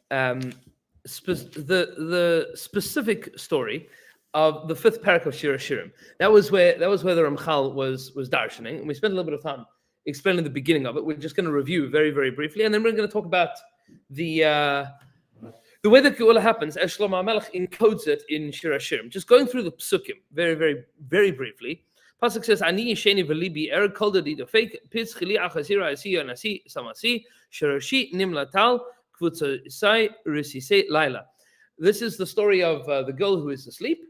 the specific story of the fifth parak of Shir Hashirim. That was where the Ramchal was darshaning, and we spent a little bit of time explaining the beginning of it. We're just going to review very, very briefly, and then we're going to talk about the way that Geulah happens, as Shlomo HaMelech encodes it in Shir Hashirim. Just going through the psukim very, very, very briefly. Pasuk says, "Ani yisheni v'libi er kol dadi dafek pitz chili achazira asiya nasi samasi shirashi nimlatal kvutza isai risisei laila." This is the story of the girl who is asleep,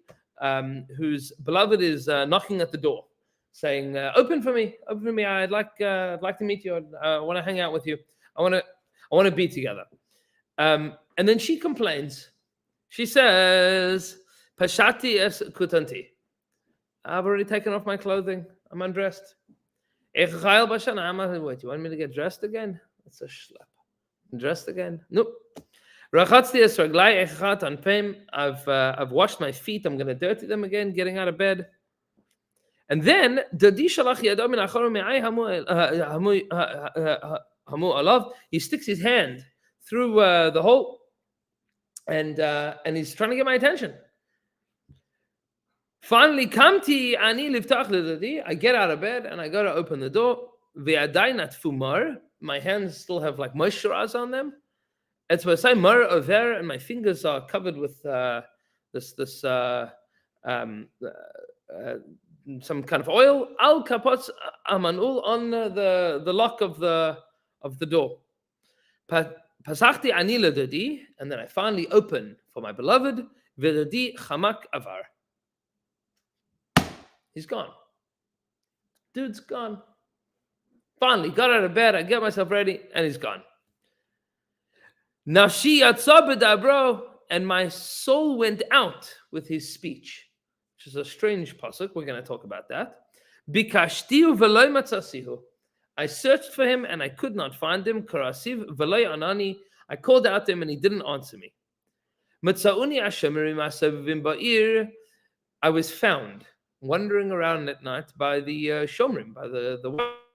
whose beloved is knocking at the door, saying, "Open for me, open for me. I'd like to meet you. I want to hang out with you. I want to be together." And then she complains. She says, "Pashati es kutanti. I've already taken off my clothing. I'm undressed. Wait, you want me to get dressed again? That's a schlep. Dressed again? Nope. I've washed my feet. I'm going to dirty them again, getting out of bed." And then he sticks his hand through the hole, and he's trying to get my attention. Finally, kamti ani liftach ledadi. I get out of bed and I go to open the door. Ve'adainat fumar. My hands still have like moisturized on them. It's what I say mar over, and my fingers are covered with some kind of oil. Al kapot amanul on the lock of the door. Pasachti ani ledadi, and then I finally open for my beloved. Ve'dadi chamak avar. He's gone. Dude's gone. Finally, got out of bed. I get myself ready, and he's gone. Nafshi yatsa b'dabro, and my soul went out with his speech, which is a strange pasuk. We're going to talk about that. Bikashtiu v'loy matzasihu. I searched for him, and I could not find him. Karasiv v'loy anani. I called out to him, and he didn't answer me. Matzauni ashemirim asavivim ba'ir. I was found wandering around at night by the shomrim, by the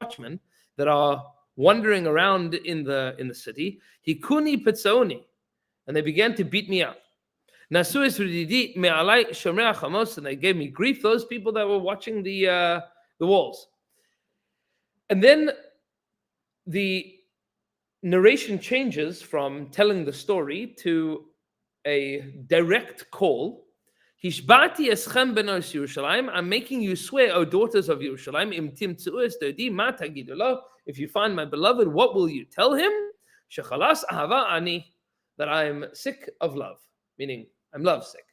watchmen that are wandering around in the city. Hikuni petzaoni, and they began to beat me up. Nasuis rididi me'alai shomrei chamos, and they gave me grief. Those people that were watching the walls. And then the narration changes from telling the story to a direct call. Hishbati eschem benos Yerushalayim. I'm making you swear, O daughters of Yerushalayim. Im timtzu es dodi ma tagidu lo. If you find my beloved, what will you tell him? Shechalas ahava ani. That I am sick of love, meaning I'm love sick.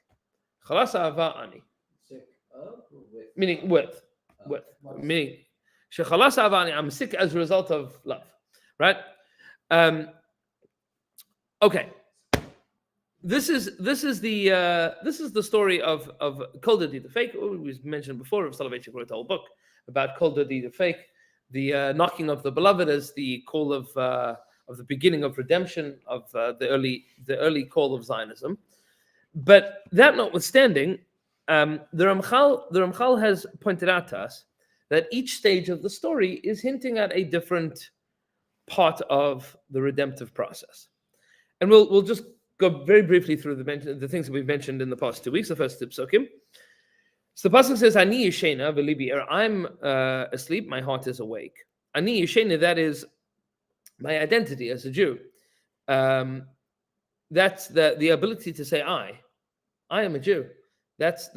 Chalas ahava ani. Sick of or with? Meaning with. Meaning shechalas ahava ani. I'm sick as a result of love. Right? Okay. This is the story of Kol Dadi the Fake. We mentioned before. Rav Soloveitchik wrote a whole book about Kol Dadi the Fake, the knocking of the beloved as the call of the beginning of redemption, of the early call of Zionism. But that notwithstanding, the Ramchal has pointed out to us that each stage of the story is hinting at a different part of the redemptive process, and we'll just go very briefly through the things that we've mentioned in the past 2 weeks. The first two psukim. So the pasuk says, "Ani yishena v'libi er." I'm asleep, my heart is awake. Ani yishena, that is my identity as a Jew. That's the ability to say I am a Jew. That's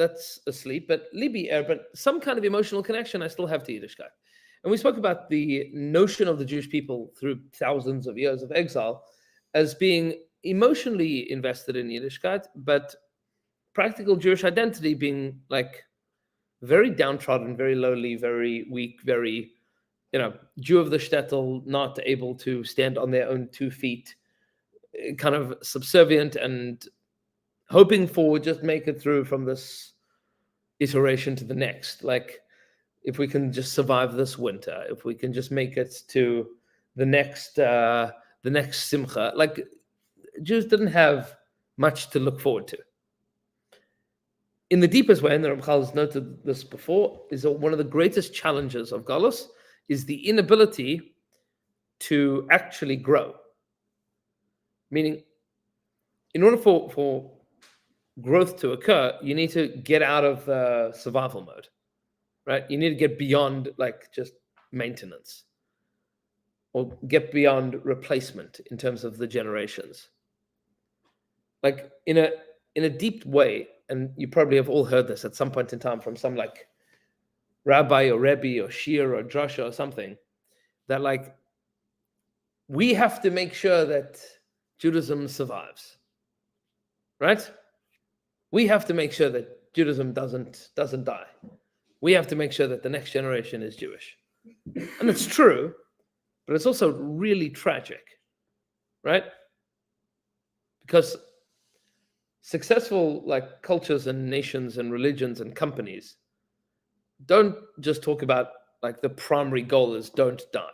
asleep. But libi er, but some kind of emotional connection I still have to Yiddishkeit. And we spoke about the notion of the Jewish people through thousands of years of exile as being emotionally invested in Yiddishkeit, but practical Jewish identity being like very downtrodden, very lowly, very weak, very, Jew of the shtetl, not able to stand on their own 2 feet, kind of subservient and hoping for just make it through from this iteration to the next. Like, if we can just survive this winter, if we can just make it to the next simcha, like, Jews didn't have much to look forward to. In the deepest way, and the Ramchal has noted this before, is one of the greatest challenges of Galus is the inability to actually grow. Meaning, in order for growth to occur, you need to get out of the survival mode, right? You need to get beyond like just maintenance, or get beyond replacement in terms of the generations. Like in a deep way, and you probably have all heard this at some point in time from some like rabbi or rebbe or shir or drasha or something, that like we have to make sure that Judaism survives, right? We have to make sure that Judaism doesn't die. We have to make sure that the next generation is Jewish. And it's true, but it's also really tragic, right? Because successful like cultures and nations and religions and companies don't just talk about like the primary goal is don't die.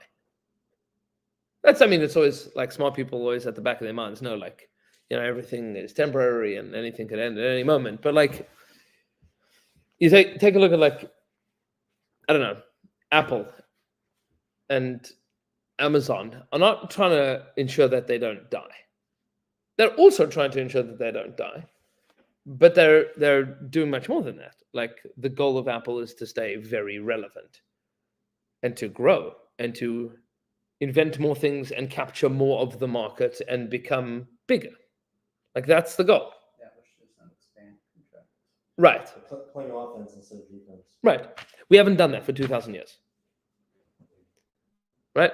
That's, I mean, it's always like smart people always at the back of their minds know, like, you know, everything is temporary and anything can end at any moment. But like, you take a look at like, I don't know, Apple and Amazon are not trying to ensure that they don't die. They're also trying to ensure that they don't die, but they're doing much more than that. Like the goal of Apple is to stay very relevant and to grow and to invent more things and capture more of the market and become bigger. Like that's the goal. Yeah, which is not expand contract. Right. Playing offense instead of defense. Right. We haven't done that for 2,000 years. Right?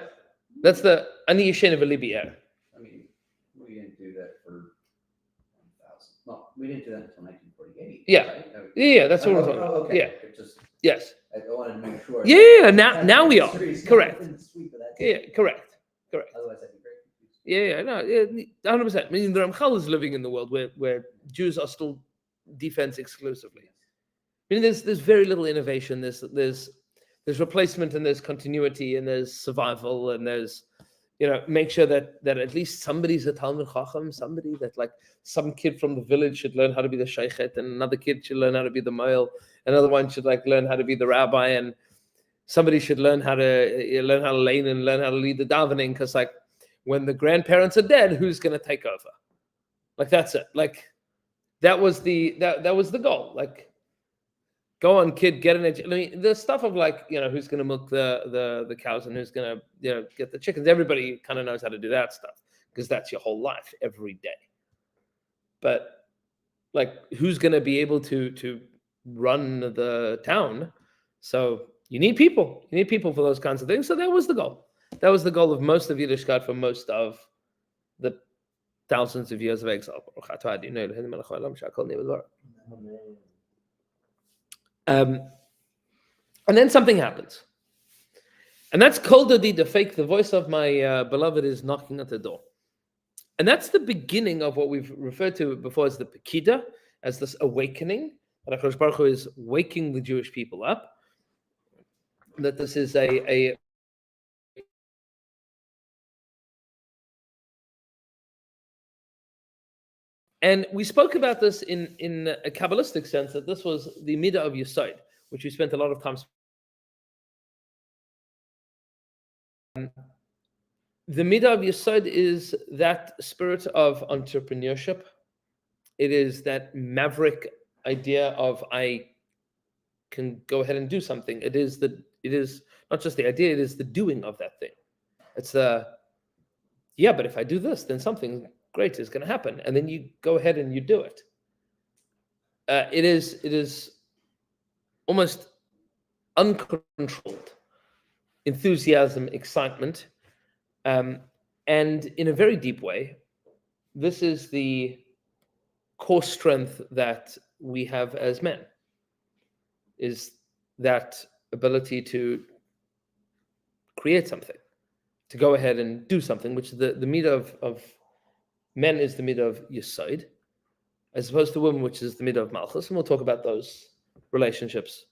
That's the Ani Yishen of a Libier. I mean, we didn't do that for 1,000. Well, we didn't do that until 1948. Yeah. Right? No, Yeah, that's what we're talking about. okay. Yeah. It just, Yes. I wanted to make sure. Yeah, now we are. Correct. Yeah, correct. Otherwise, I'd be very confused. Yeah, no, 100%. I mean, the Ramchal is living in the world where Jews are still defense exclusively. I mean, there's very little innovation. There's replacement and there's continuity and there's survival and there's, you know, make sure that at least somebody's a Talmud Chacham, somebody that like some kid from the village should learn how to be the sheikhet, and another kid should learn how to be the moel, another one should like learn how to be the rabbi, and somebody should learn how to lane and learn how to lead the davening, because like when the grandparents are dead, who's going to take over? Like that's it. Like that was the goal. Like, go on, kid, get an education. I mean, the stuff of like, you know, who's going to milk the cows and who's going to, you know, get the chickens. Everybody kind of knows how to do that stuff because that's your whole life every day. But like, who's going to be able to run the town? So you need people. You need people for those kinds of things. So that was the goal. That was the goal of most of Yiddishkeit for most of the thousands of years of exile. And then something happens. And that's Kol Dodi, the fake, the voice of my beloved is knocking at the door. And that's the beginning of what we've referred to before as the Pekida, as this awakening, that HaKadosh Baruch Hu is waking the Jewish people up. That this is a and we spoke about this in a Kabbalistic sense, that this was the Midah of Yesod, which we spent a lot of time. The Midah of Yesod is that spirit of entrepreneurship. It is that maverick idea of I can go ahead and do something. It is not just the idea, it is the doing of that thing. It's but if I do this, then something great is going to happen. And then you go ahead and you do it. It is almost uncontrolled enthusiasm, excitement. And in a very deep way, this is the core strength that we have as men, is that ability to create something, to go ahead and do something, which the midah of men is the midah of Yesod, as opposed to women, which is the midah of Malchus. And we'll talk about those relationships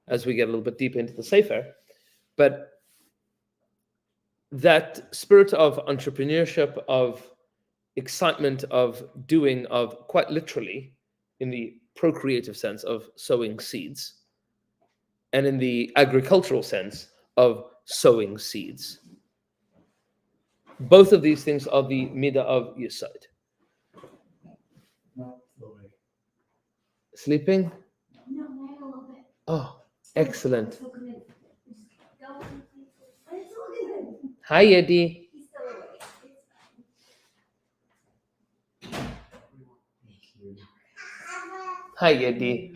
as we get a little bit deeper into the Sefer. But that spirit of entrepreneurship, of excitement, of doing, of quite literally, in the procreative sense of sowing seeds, and in the agricultural sense of sowing seeds. Both of these things are the midah of Yesod. Sleeping? No, I have a little bit. Oh, excellent. It's all good. Just go. It's all good. Hi, Eddie. He's still awake. It's fine. Hi, Eddie.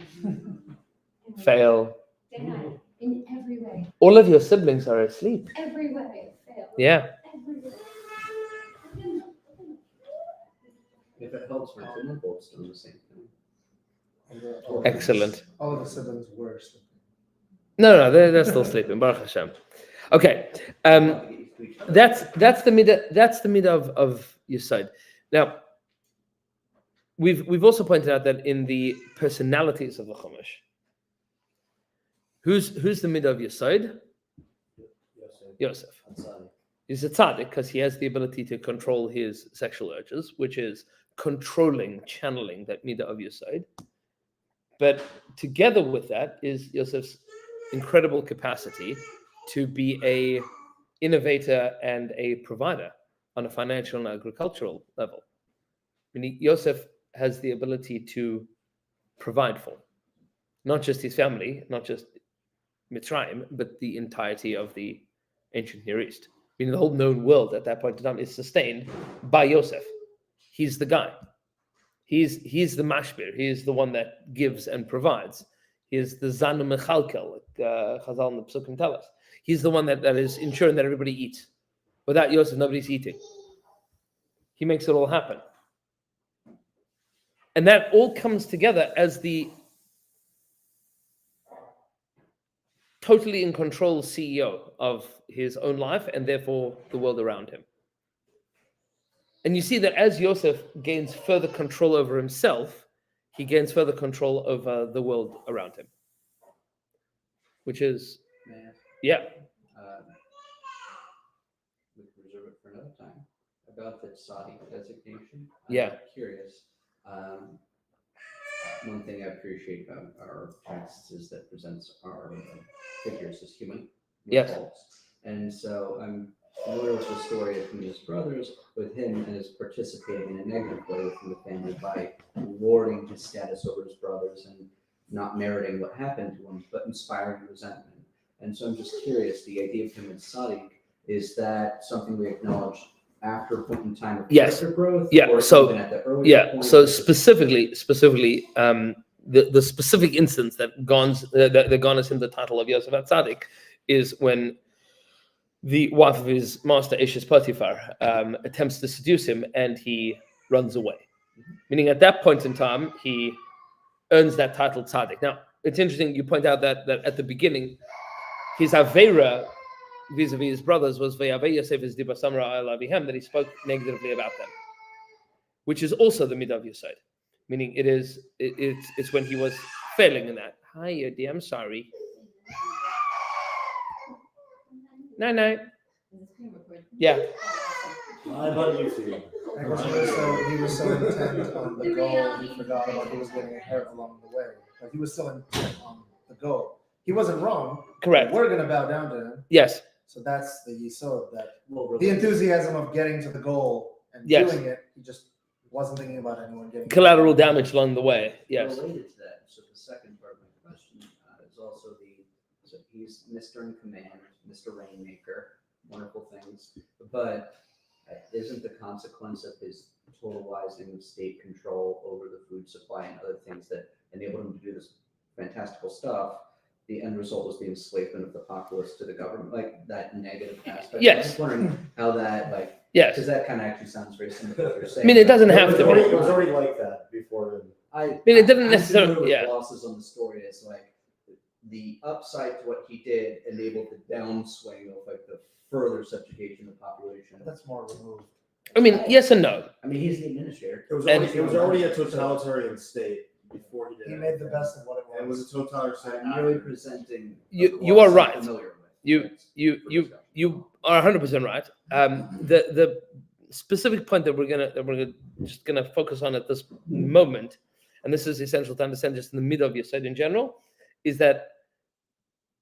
Fail. Dad, in every way. All of your siblings are asleep. Every way. Fail. Yeah. Every way. If it helps, my two both doing the same thing. Excellent. All of the siblings were sleeping. No, they're still sleeping. Baruch Hashem. Okay. That's the midah of Yesod. Now, we've also pointed out that in the personalities of the Chumash, who's the midah of Yesod? Yosef. He's a tzaddik because he has the ability to control his sexual urges, which is channeling that midah of Yesod. But together with that is Yosef's incredible capacity to be a innovator and a provider on a financial and agricultural level. Meaning Yosef has the ability to provide for not just his family, not just Mitzrayim, but the entirety of the ancient Near East. Meaning the whole known world at that point in time is sustained by Yosef. He's the guy. He's the mashbir. He is the one that gives and provides. He is the zanu mechalkel, like Chazal and the Psukim tell us. He's the one that is ensuring that everybody eats. Without Yosef, nobody's eating. He makes it all happen. And that all comes together as the totally in control CEO of his own life and therefore the world around him. And you see that as Yosef gains further control over himself, he gains further control over the world around him. Which is, yeah. We can reserve it for another time. About the Saudi designation, Yeah. I'm curious. One thing I appreciate about our texts is that presents our figures as human. Yes. Faults. And so I'm familiar with the story of him and his brothers, with him as participating in a negative way within the family by rewarding his status over his brothers and not meriting what happened to him, but inspiring resentment. And so I'm just curious, the idea of him and Sadiq, is that something we acknowledge after a point in time of Yes. character growth? Yeah, Or so- even at the earlier point? So specifically, the specific instance that garners him the title of Yosef HaTzadik is when the wife of his master, Eshes Potiphar, attempts to seduce him and he runs away. Meaning at that point in time, he earns that title Tzadik. Now, it's interesting, you point out that at the beginning, his Avera vis-a-vis his brothers was Vayaveh Yosef is Diba Samra al Avihem, that he spoke negatively about them, which is also the midah of Yesod. Meaning it's when he was failing in that. Hi, Yodi, I'm sorry. No. Yeah. How about you two? He was so intent on the goal, he forgot about he was getting ahead along the way. Like he was still intent on the goal. He wasn't wrong. Correct. We're going to bow down to him. Yes. So that's the yisod, that the enthusiasm of getting to the goal and Yes. doing it. He just wasn't thinking about anyone getting Collateral damage along the way. Yes. Related to that, so the second part of my question is also so he's Mr. in Command, Mr. Rainmaker, wonderful things, but isn't the consequence of his totalizing of state control over the food supply and other things that enabled him to do this fantastical stuff, the end result was the enslavement of the populace to the government, like that negative aspect? Yes. I'm just wondering how that, Yes. because that kind of actually sounds very similar to what you're saying. I mean, it doesn't have to It be. was already like that before. I mean, it didn't I'm necessarily- familiar with yeah. Glosses on the story is like the upside to what he did enabled the downswing of like the further subjugation of the population. That's more removed. I mean, yes and no. I mean, he's the administrator. It was And- already a totalitarian state before he did He it. made the best of what it was. And it was a totalitarian state. I'm really presenting. a You are gloss I'm right. familiar with. You are 100% right. The specific point that we're just gonna focus on at this moment, and this is essential to understand just in the middle of Yosef in general, is that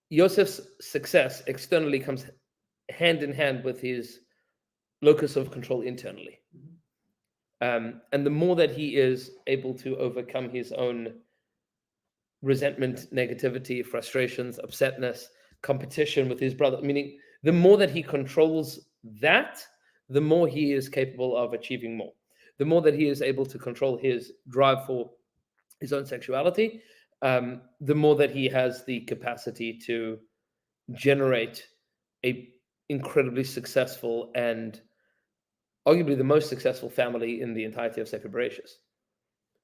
Yosef's success externally comes hand in hand with his locus of control internally. And the more that he is able to overcome his own resentment, negativity, frustrations, upsetness, competition with his brother. Meaning, the more that he controls that, the more he is capable of achieving more. The more that he is able to control his drive for his own sexuality, the more that he has the capacity to generate a incredibly successful and arguably the most successful family in the entirety of Sefer Bereshis.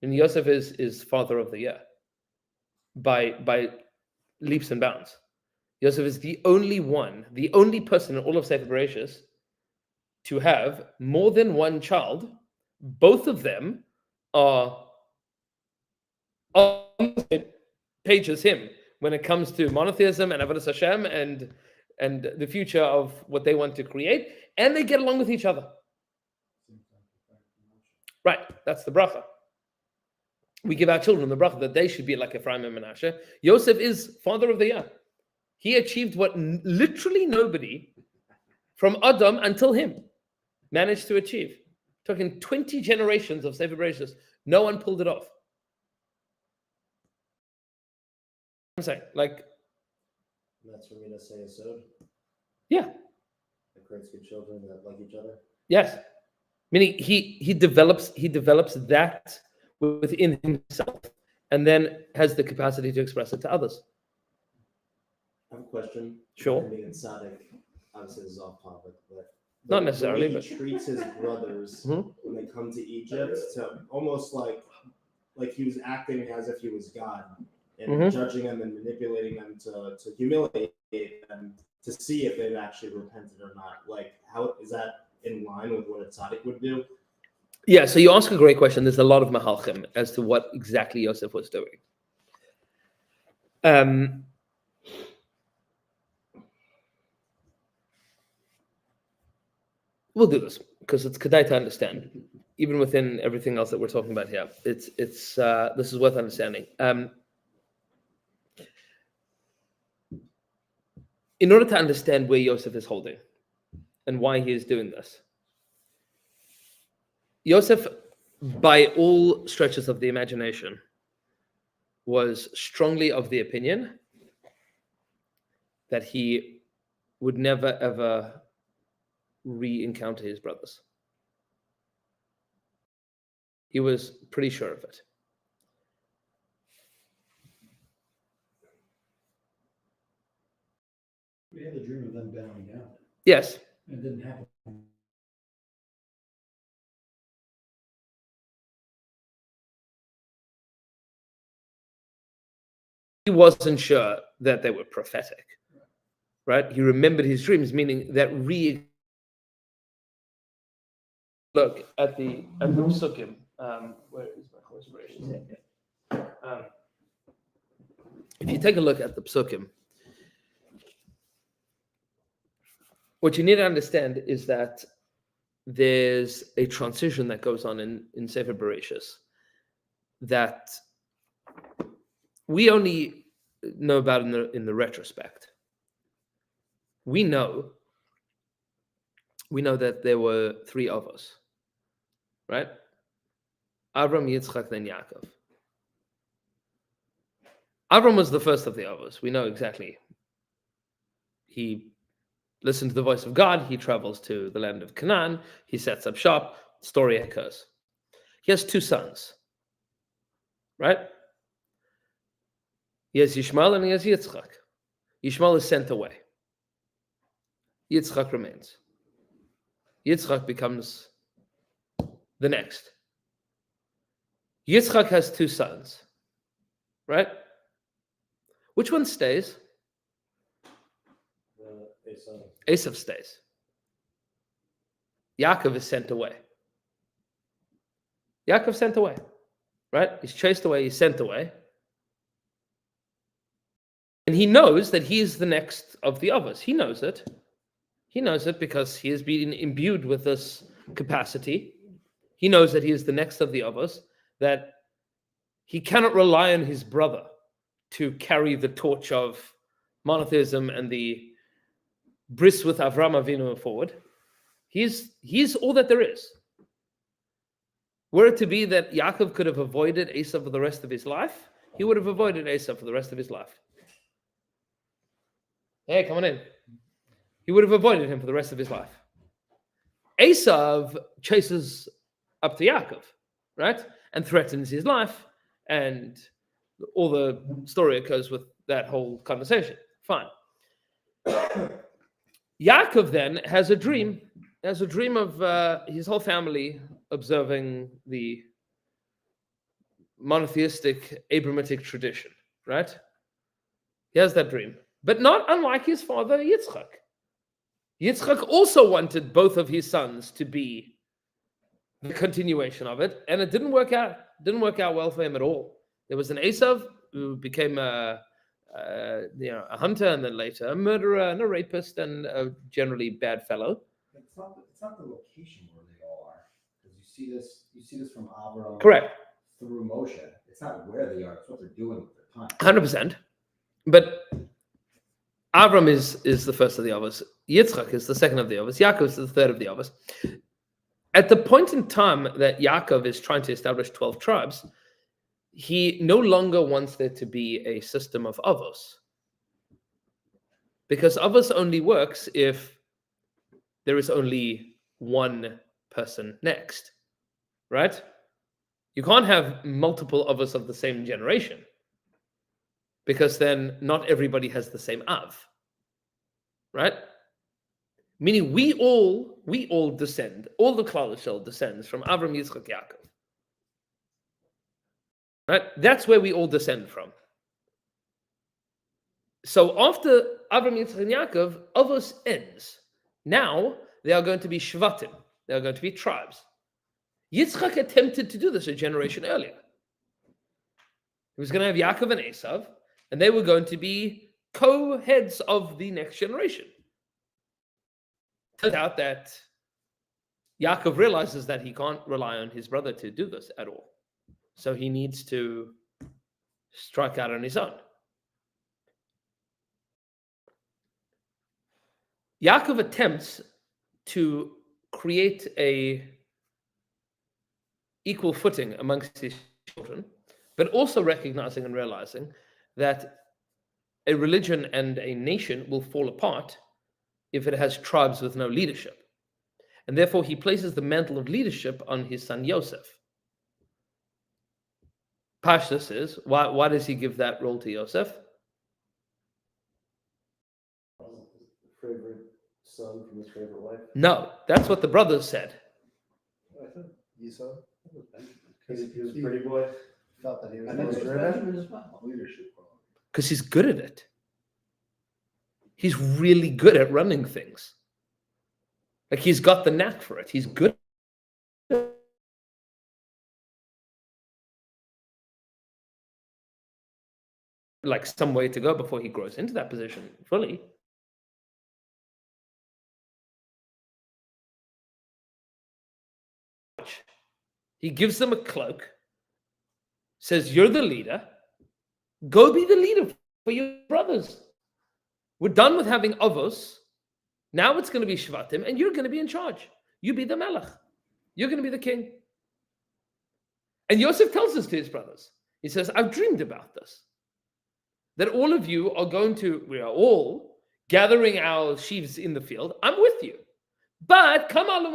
And Yosef is father of the year by leaps and bounds. Yosef is the only person in all of Sefer Bereshis to have more than one child. Both of them are on the same page as him when it comes to monotheism and Avodas Hashem and the future of what they want to create, and they get along with each other. Right, that's the bracha. We give our children the bracha that they should be like Ephraim and Menashe. Yosef is father of the year. He achieved what literally nobody from Adam until him managed to achieve. Talking 20 generations of Sefer Bereshis, no one pulled it off. I'm saying, like, That's for me to say a sod. yeah, That creates good children that like each other. yes. Meaning he develops that within himself, and then has the capacity to express it to others. I have a question. Sure. Being in Tzaddik, obviously this is off topic, but Not necessarily, the way but he treats his brothers Mhm. when they come to Egypt, to almost like he was acting as if he was God and Mhm. judging them and manipulating them to humiliate them to see if they've actually repented or not. Like, how is that in line with what a tzaddik would do? Yeah, so you ask a great question. There's a lot of mahalchim as to what exactly Yosef was doing. We'll do this because it's kedai to understand, even within everything else that we're talking about here. It's this is worth understanding. In order to understand where Yosef is holding and why he is doing this, Yosef, by all stretches of the imagination, was strongly of the opinion that he would never ever re-encounter his brothers. He was pretty sure of it. We had the dream of them bowing down. Yes. It didn't happen. He wasn't sure that they were prophetic, right? He remembered his dreams, meaning that look at the psukim. Where is my inspiration? If you take a look at the psukim, what you need to understand is that there's a transition that goes on in Sefer Bereshis that we only know about in the retrospect. We know that there were three of us, right? Avram, Yitzchak, then Yaakov. Avram was the first of the others. We know exactly. He listened to the voice of God. He travels to the land of Canaan. He sets up shop. Story occurs. He has two sons, right? He has Yishmael and he has Yitzchak. Yishmael is sent away. Yitzchak remains. Yitzchak becomes the next. Yitzchak has two sons, right? Which one stays? Esav stays. Yaakov is sent away. Yaakov sent away, right? He's chased away, he's sent away. And he knows that he is the next of the others. He knows it. He knows it because he has been imbued with this capacity. He knows that he is the next of the others, that he cannot rely on his brother to carry the torch of monotheism and the bris with Avram Avinu forward. He's all that there is. Were it to be that Yaakov could have avoided Esav for the rest of his life, he would have avoided Esau for the rest of his life. Hey, come on in. He would have avoided him for the rest of his life. Esau chases up to Yaakov, right? And threatens his life. And all the story occurs with that whole conversation. Fine. Yaakov then has a dream. Has a dream of his whole family observing the monotheistic Abrahamic tradition, right? He has that dream. But not unlike his father Yitzchak. Yitzchak also wanted both of his sons to be the continuation of it, and it didn't work out. Didn't work out well for him at all. There was an Esau who became a hunter, and then later a murderer and a rapist and a generally bad fellow. It's not the location where they all are. Because you see this from Avram Correct. through Moshe. It's not where they are, it's what they're doing with their time. 100%. But Avram is the first of the others. Yitzchak is the second of the others. Yaakov is the third of the others. At the point in time that Yaakov is trying to establish 12 tribes, he no longer wants there to be a system of avos. Because avos only works if there is only one person next, right? You can't have multiple avos of the same generation, because then not everybody has the same av, right? Meaning we all descend, all the Klal Yisrael descends from Avram, Yitzchak, Yaakov. Right? That's where we all descend from. So after Avram, Yitzchak, and Yaakov, Avos ends. Now they are going to be Shvatim. They are going to be tribes. Yitzchak attempted to do this a generation earlier. He was going to have Yaakov and Esav, and they were going to be co-heads of the next generation. Turns out that Yaakov realizes that he can't rely on his brother to do this at all. So he needs to strike out on his own. Yaakov attempts to create a equal footing amongst his children, but also recognizing and realizing that a religion and a nation will fall apart if it has tribes with no leadership. And therefore, he places the mantle of leadership on his son Yosef. Pashtus is, why does he give that role to Yosef? Favorite son from his favorite wife. No, that's what the brothers said. I think Esau. He was a pretty boy. Felt that he was I think most it's driven. Benjamin as well. Leadership quality. Because he's good at it. He's really good at running things. Like, he's got the knack for it. He's good. Like, some way to go before he grows into that position fully. He gives them a cloak, says, "You're the leader. Go be the leader for your brothers. We're done with having avos. Now it's going to be shvatim, and you're going to be in charge. You be the melech. You're going to be the king." And Yosef tells this to his brothers. He says, "I've dreamed about this. That all of you are we are all gathering our sheaves in the field. I'm with you. But come on,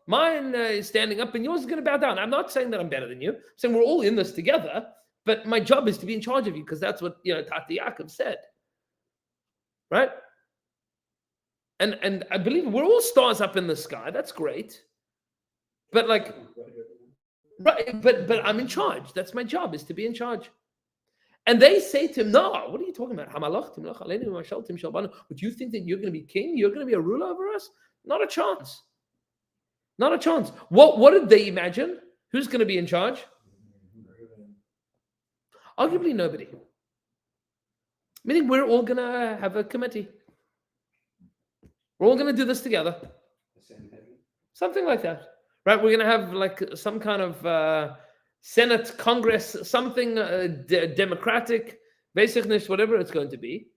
mine is standing up and yours is going to bow down. I'm not saying that I'm better than you. I'm saying we're all in this together, but my job is to be in charge of you, because that's what Tati Yaakov said." Right? And I believe we're all stars up in the sky. That's great. But but I'm in charge. That's my job, is to be in charge. And they say to him, "No, what are you talking about? Would you think that you're going to be king? You're going to be a ruler over us? Not a chance. Not a chance." What did they imagine? Who's going to be in charge? Arguably nobody. Meaning we're all going to have a committee. We're all going to do this together. Something like that. Right? We're going to have like some kind of Senate, Congress, something democratic, basicness, whatever it's going to be.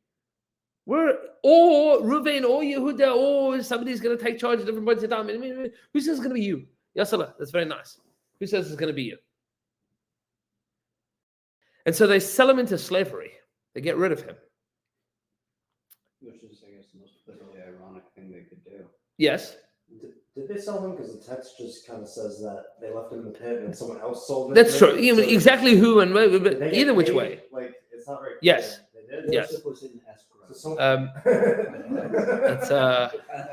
Or Reuven, or Yehuda, or somebody's going to take charge at different points in time. Who says it's going to be you? Yasala, that's very nice. Who says it's going to be you? And so they sell him into slavery. They get rid of him. Which is, I guess, the most bitterly ironic thing they could do. Yes. Did they sell him? Because the text just kind of says that they left him in the pit and someone else sold him. That's true. So Exactly who and where, did but they get either which paid? way. Like, it's not very clear. Yes. They did? Yes. Joseph was in escrow. So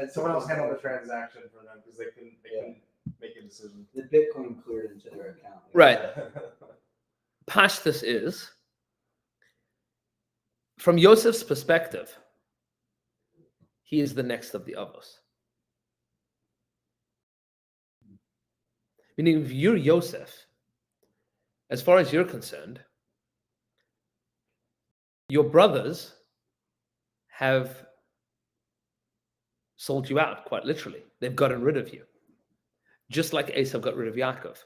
It's someone else handled the transaction for them because they couldn't make a decision. The Bitcoin cleared into their account. Right. Pashtus is, from Yosef's perspective, he is the next of the Avos. Meaning, if you're Yosef, as far as you're concerned, your brothers have sold you out, quite literally. They've gotten rid of you. Just like Esau got rid of Yaakov.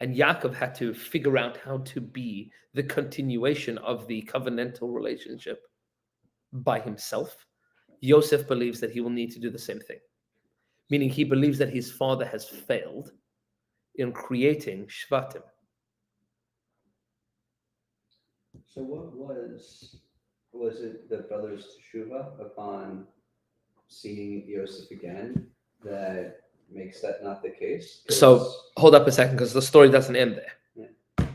And Yaakov had to figure out how to be the continuation of the covenantal relationship by himself. Yosef believes that he will need to do the same thing. Meaning he believes that his father has failed in creating Shvatim. So what was it the brothers' teshuva upon seeing Yosef again that makes that not the case? So hold up a second, because the story doesn't end there. Yeah.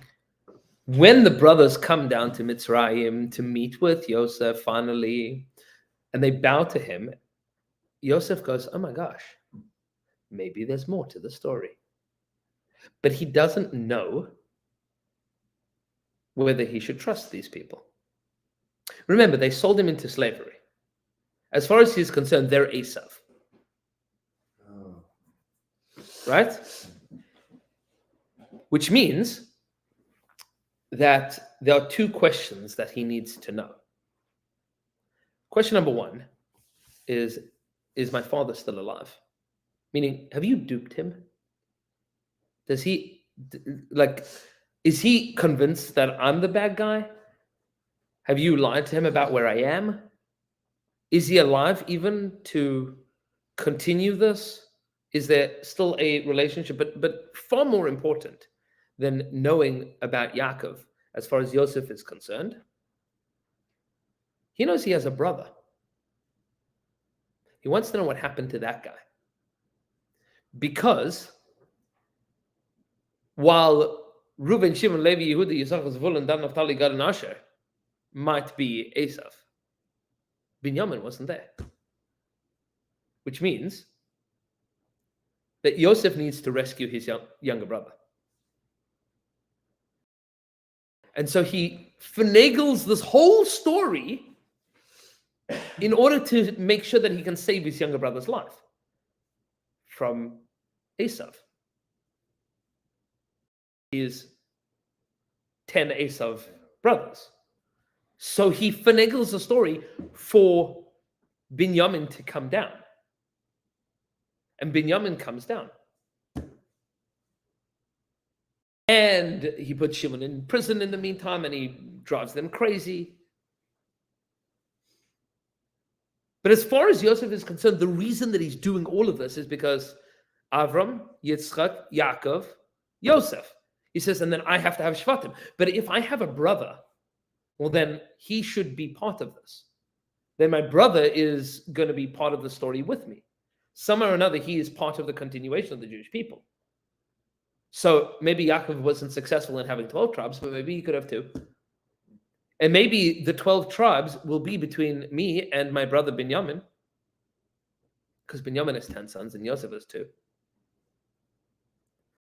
When the brothers come down to Mitzrayim to meet with Yosef finally, and they bow to him, Yosef goes, oh my gosh, maybe there's more to the story. But he doesn't know whether he should trust these people. Remember, they sold him into slavery. As far as he's concerned, they're Esau. Oh. Right? Which means that there are two questions that he needs to know. Question number one is my father still alive? Meaning, have you duped him? Does he, is he convinced that I'm the bad guy? Have you lied to him about where I am? Is he alive even to continue this? Is there still a relationship? But far more important than knowing about Yaakov, as far as Yosef is concerned, he knows he has a brother. He wants to know what happened to that guy. Because while Reuben, Shimon, Levi, Yehuda, Yisachar, Zvulun, Dan, Naphtali, Gad, and Asher might be Esau, Binyamin wasn't there. Which means that Yosef needs to rescue his younger brother. And so he finagles this whole story in order to make sure that he can save his younger brother's life from Esau. His 10 Esau brothers. So he finagles the story for Binyamin to come down. And Binyamin comes down. And he puts Shimon in prison in the meantime, and he drives them crazy. But as far as Yosef is concerned, the reason that he's doing all of this is because Avram, Yitzchak, Yaakov, Yosef. He says, and then I have to have Shvatim. But if I have a brother, well, then he should be part of this. Then my brother is going to be part of the story with me. Somehow or another, he is part of the continuation of the Jewish people. So maybe Yaakov wasn't successful in having 12 tribes, but maybe he could have 2. And maybe the 12 tribes will be between me and my brother Binyamin, because Binyamin has 10 sons and Yosef has 2.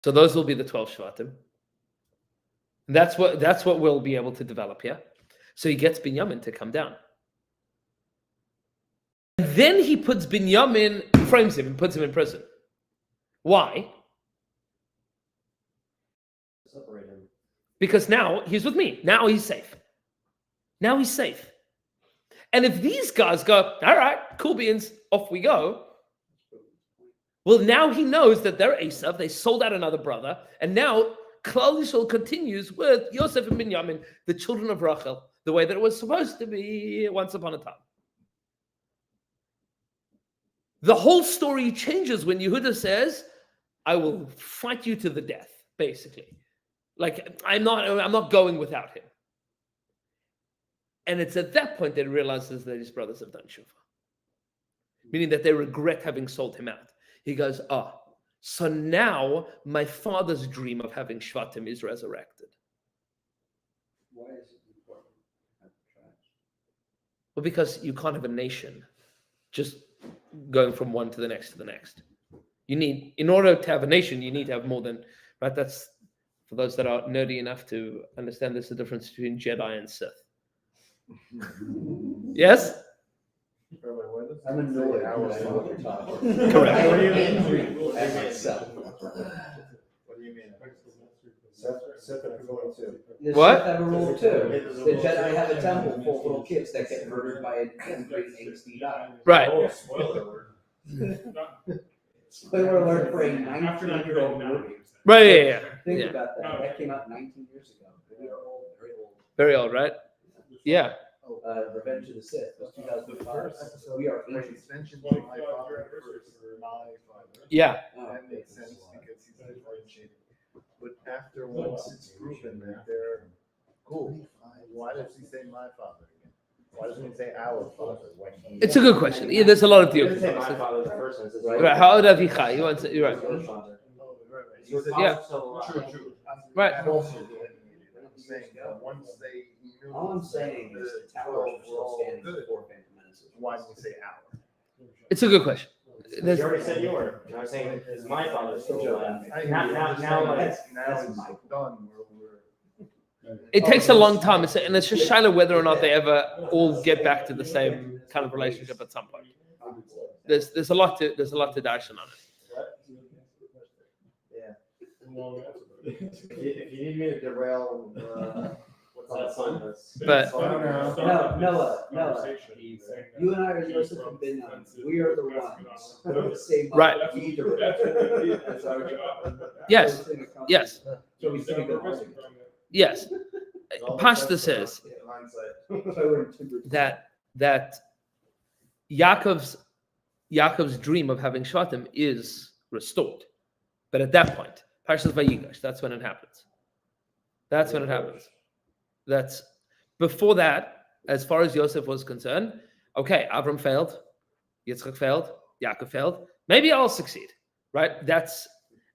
So those will be the 12 Shvatim. That's what we'll be able to develop here. So he gets Binyamin to come down. And then he puts Binyamin, frames him and puts him in prison. Why? Separate him. Because now he's with me. Now he's safe. Now he's safe. And if these guys go, all right, cool beans, off we go. Well, now he knows that they're Esau. They sold out another brother. And now Klal Yisrael continues with Yosef and Binyamin, the children of Rachel, the way that it was supposed to be once upon a time. The whole story changes when Yehuda says, I will fight you to the death, basically. Like, I'm not going without him. And it's at that point that he realizes that his brothers have done shuvah, meaning that they regret having sold him out. He goes, so now my father's dream of having Shvatim is resurrected. Why is it important? Well, because you can't have a nation just going from one to the next to the next. You need, in order to have a nation, you need to have more than, right? That's, for those that are nerdy enough to understand, there's the difference between Jedi and Sith. Yes? I'm annoyed. I don't know what you're talking about. Correct. I am angry at myself. What do you mean? Seth have a rule too. The What? Sith have a rule too. The Jedi have a temple full of little kids that get murdered by an angry, angsty guy. Right. Oh, spoiler alert. Spoiler alert for a 19-year-old movie. Right, yeah. Think Yeah. about that. That came out 19 years ago. We are old, very old. Very old, right? Yeah. Revenge of the Sith was 2005. We are ancient. Mentioned my father first, or my father. Yeah. That makes sense because he's differentiating. But after once it's proven that they're cool, why does he say my father again? Why doesn't he say our father? When he It's a good question. Yeah, there's a lot of He didn't deals. say my father the first instance. Right. How old Avichai? You want to, you're right. Your father. Oh, right, right. Your So Yeah. father's still alive. True. Right. And also, I'm saying, once they knew All I'm saying is the towers were still standing good, before Phantom Menace. why did he say our? It's a good question. You There's, already said you were. And I was saying, is my father still alive? I Now- hear you. now- I'm just now, saying, like, now that's it's my- done where we're. it takes a long time, and it's just shallow whether or not they ever all get back to the same kind of relationship at some point. There's a lot to darshan on it. If you need me to derail, what's that sign? But- Noah. You and I are Joseph and Ben. We are the ones. Same Right. We need to. That's our job. Yes. Yes. So we think of it. Yes. Pashta says that Yaakov's dream of having Shvatim is restored. But at that point, Parshas Vayigash, that's when it happens. That's when it happens. That's before that, as far as Yosef was concerned, okay, Avram failed, Yitzchak failed, Yaakov failed. Maybe I'll succeed, right? That's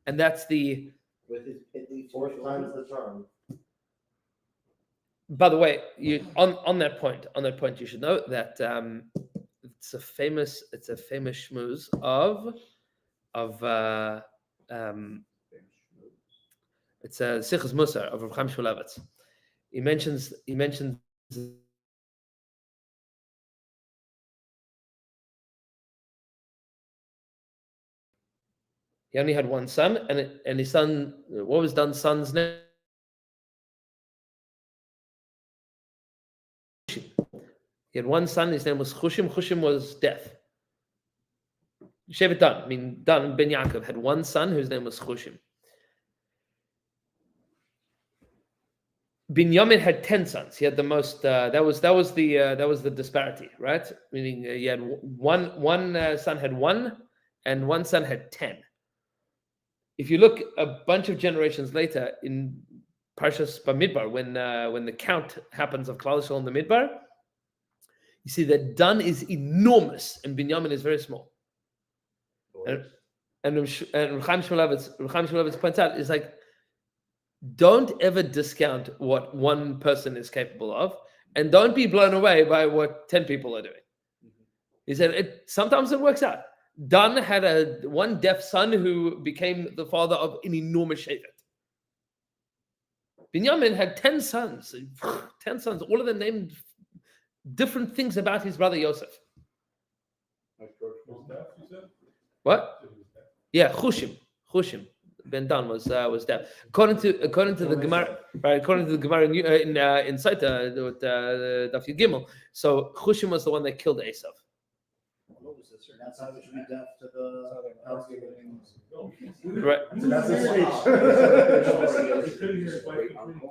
the. With his pithy Fourth time's the charm. By the way, you on that point, you should know that it's a famous shmooze of it's a Sichas Musar of Rav Chaim Shmulevitz. He mentions he only had one son, and his son, what was done son's name? He had one son, his name was Chushim. Chushim was death. Shevet Dan, Dan ben Yaakov had one son whose name was Chushim. Binyamin had 10 sons. He had the most. That was the disparity, right? Meaning he had one son had 1, and one son had 10. If you look a bunch of generations later in Parshas Bamidbar, when the count happens of Klal Yisrael in the Midbar, you see that Dan is enormous and Binyamin is very small. And Rav Chaim Shmulevitz points out, is like, don't ever discount what one person is capable of, and don't be blown away by what 10 people are doing. He said sometimes it works out. Dan had one deaf son who became the father of an enormous shevet. Binyamin had 10 sons. 10 sons, all of them named different things about his brother Yosef. What? Yeah, Chushim. Ben Dan was deaf. According to the Gemara, right? According to the Gemara in Saita, with Daf Yud Gimel. So Chushim was the one that killed Esav. What was this? That's how we should be deaf to the housekeeping. Right. That's a speech.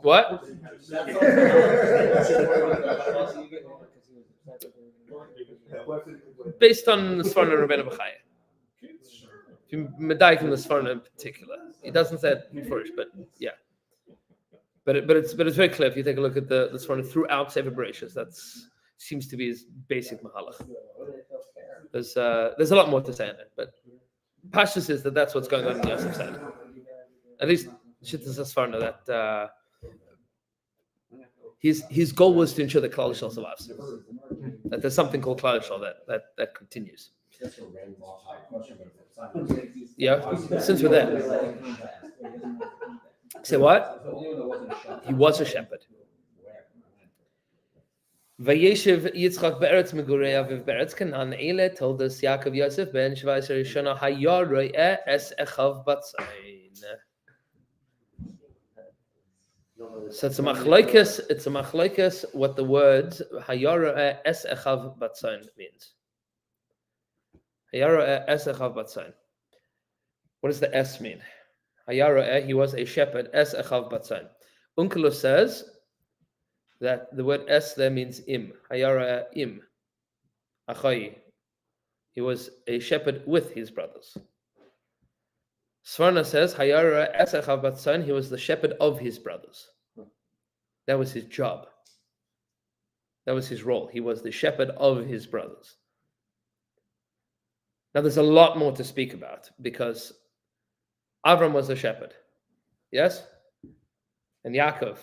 What? Based on the Sforno and Rabbeinu B'chaya. If you medayik in the Sforno in particular, he doesn't say it first, but yeah. but it's very clear if you take a look at the Sforno throughout Sefer Bereshis. That's seems to be his basic mahalach. There's a lot more to say in it, but Pashtus is that's what's going on in Yosef's side. At least Shittas Sforno that his goal was to ensure that Klal Yisrael survives. That there's something called Klal Yisrael that continues. Yeah, since we're there. Say what? He was a shepherd. Vayeshev Yitzchak be'eretz megureya v'be'eretz Canaan. Ele told us Yaakov Yosef ben Shvayis Rishona Hayaroy es echav batzayin. So it's a machlokes. What the words Hayaroy es echav batzayin means. Hayaroy es echav batzayin. What does the S mean? Hayaroy, he was a shepherd. Es echav batzayin. Unkelos says that the word es there means im. Hayara im. Achai. He was a shepherd with his brothers. Sforno says Hayara es echav batzayin. He was the shepherd of his brothers. That was his job. That was his role. He was the shepherd of his brothers. Now there's a lot more to speak about because Avram was a shepherd. Yes? And Yaakov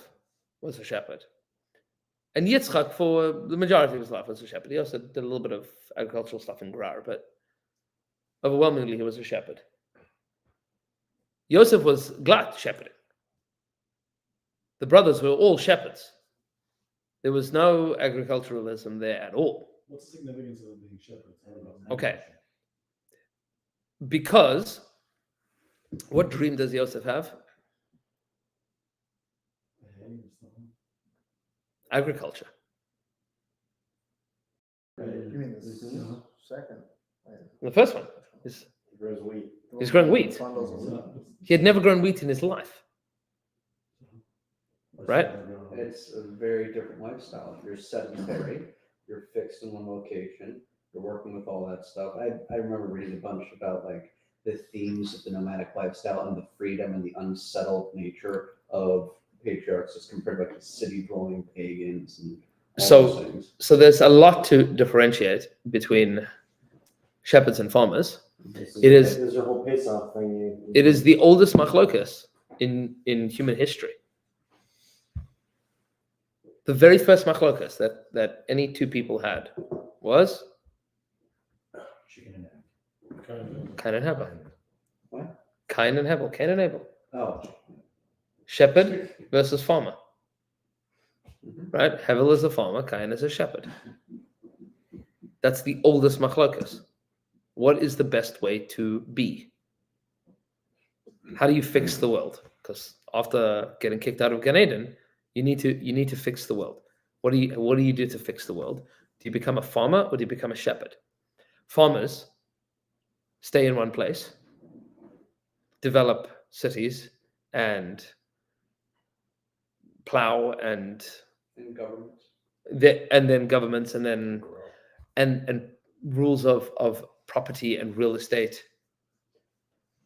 was a shepherd. And Yitzchak, for the majority of his life, was a shepherd. He also did a little bit of agricultural stuff in Gerar, but overwhelmingly he was a shepherd. Yosef was glad shepherding. The brothers were all shepherds. There was no agriculturalism there at all. What's the significance of being shepherds? Okay. Because what dream does Yosef have? Agriculture. You mean this second? The first one is He grows wheat. he's growing wheat. He had never grown wheat in his life. Right? It's a very different lifestyle. You're sedentary, you're fixed in one location, you're working with all that stuff. I remember reading a bunch about like the themes of the nomadic lifestyle and the freedom and the unsettled nature of patriarchs as compared to like the city dwelling pagans and all those things. So there's a lot to differentiate between shepherds and farmers. It is- There's your whole Pesach thing. It is the oldest machlokas in human history. The very first machlokas that any two people had was Chicken and egg. Cain and Hevel. What? Cain and Abel. Oh, Shepherd versus farmer. Mhm. Right? Hevel is a farmer, Cain is a shepherd. That's the oldest machlokas. What is the best way to be? How do you fix the world? Because after getting kicked out of Gan Eden, you need to fix the world. What do you do to fix the world? Do you become a farmer or do you become a shepherd? Farmers stay in one place, develop cities, and plow and in government. then governments and then and rules of property and real estate.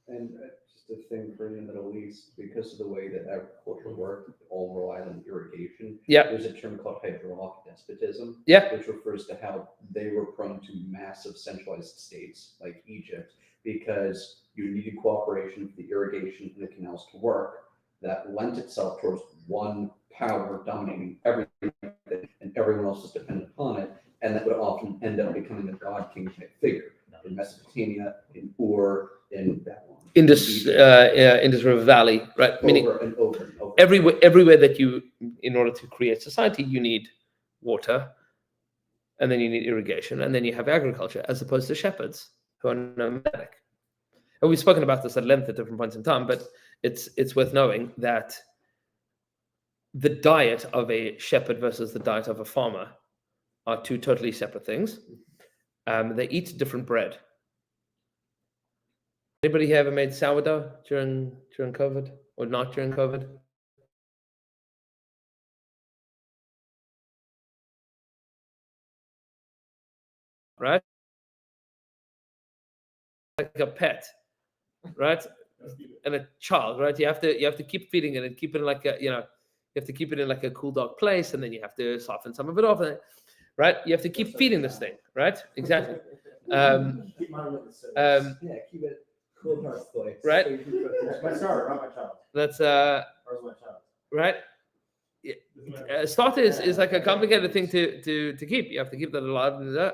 And just a thing for the Middle East, because of the way that agriculture worked, it all relied on irrigation. Yeah. There's a term called hydraulic despotism. Yeah. Which refers to how they were prone to massive centralized states like Egypt, because you needed cooperation for the irrigation and the canals to work. That lent itself towards one power dominating everything, and everyone else was dependent upon it, and that would often end up becoming a god king type figure in Mesopotamia, in Ur, in Babylon. Indus River Valley, right? Meaning Over and over and over. everywhere that you, in order to create society, you need water, and then you need irrigation, and then you have agriculture, as opposed to shepherds who are nomadic. And we've spoken about this at length at different points in time, but it's worth knowing that the diet of a shepherd versus the diet of a farmer are two totally separate things. They eat different bread. Anybody here ever made sourdough during COVID or not during COVID? Right? Like a pet, right? And a child, right? You have to keep feeding it and keep it like a, You have to keep it in like a cool, dark place, and then you have to soften some of it off, right? You have to keep feeding this thing, right? Exactly. Keep mine with the cities. Yeah, keep it cool, dark place. Right. That's my starter, not my child. That's Where's my child? right. Starter is like a complicated thing to keep. You have to keep that alive.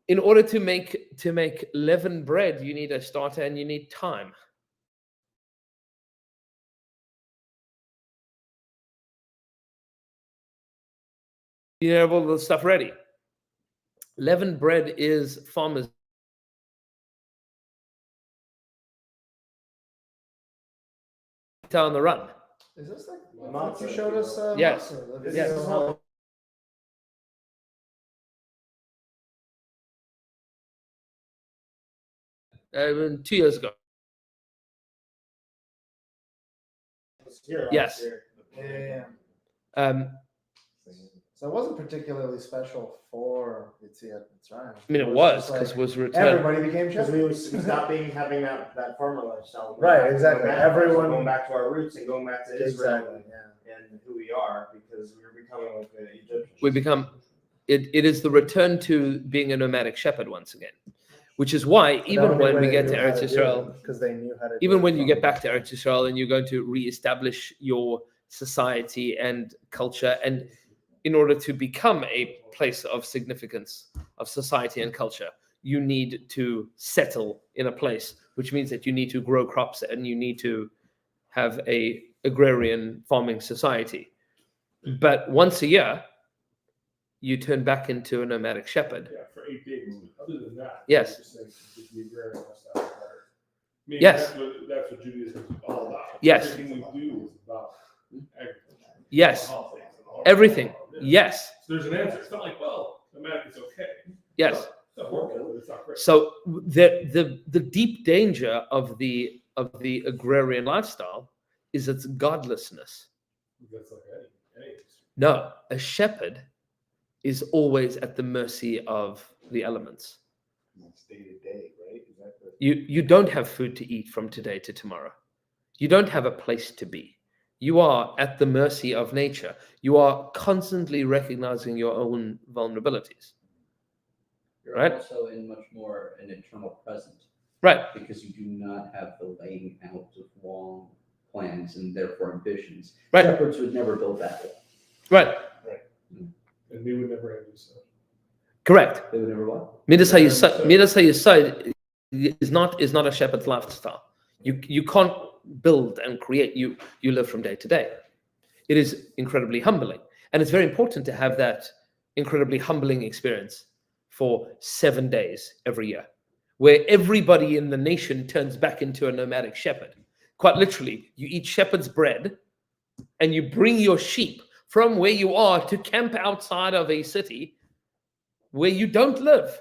In order to make leavened bread, you need a starter and you need time. You have all the stuff ready. Leavened bread is farmers on the run. Is this like Mom what you said showed us? Yes. Mark, or the This video is how- how 2 years ago. Here, Yes. here. Yeah. Um, So it wasn't particularly special for Yetziat Mitzrayim. I mean, it was was just because like it was returned. everybody became Because shepherds. we stopped having that farmer lifestyle. Right, exactly. Everyone- going back to our roots and going back to Israel Exactly. Yeah. and who we are, because we were becoming like the Egyptians. We become. It is the return to being a nomadic shepherd once again, which is why even when we get to Eretz Yisrael, because they knew how to. even when you get back to Eretz Yisrael and you're going to reestablish your society and culture, and in order to become a place of significance of society and culture, you need to settle in a place, which means that you need to grow crops and you need to have a agrarian farming society. But once a year, you turn back into a nomadic shepherd. Yeah, for 8 days. Other than that. Yes. you're just saying the agrarian lifestyle is better. I mean, Yes. That's what Judaism is all about. Yes. Everything we do is about agriculture. Yes. Politics and all Everything. that. Yeah. Yes. So there's an answer. It's not like, well, nomadic is okay. Yes. It's not horrible, but it's not great. So the deep danger of the agrarian lifestyle is its godlessness. That's like any No, a shepherd is always at the mercy of the elements. It's day to day, right? Is that the? You don't have food to eat from today to tomorrow. You don't have a place to be. You are at the mercy of nature. You are constantly recognizing your own vulnerabilities. You're Right. also in much more an eternal present Right. because you do not have the laying out of long plans and therefore ambitions. Right. Shepherds would never build that way. Right. And they would never end so. Correct. They would never what? Midas Hayesod is not a shepherd's lifestyle. You can't build and create. You live from day to day. It is incredibly humbling, and it's very important to have that incredibly humbling experience for 7 days every year, where everybody in the nation turns back into a nomadic shepherd. Quite literally, you eat shepherd's bread, and you bring your sheep from where you are to camp outside of a city where you don't live.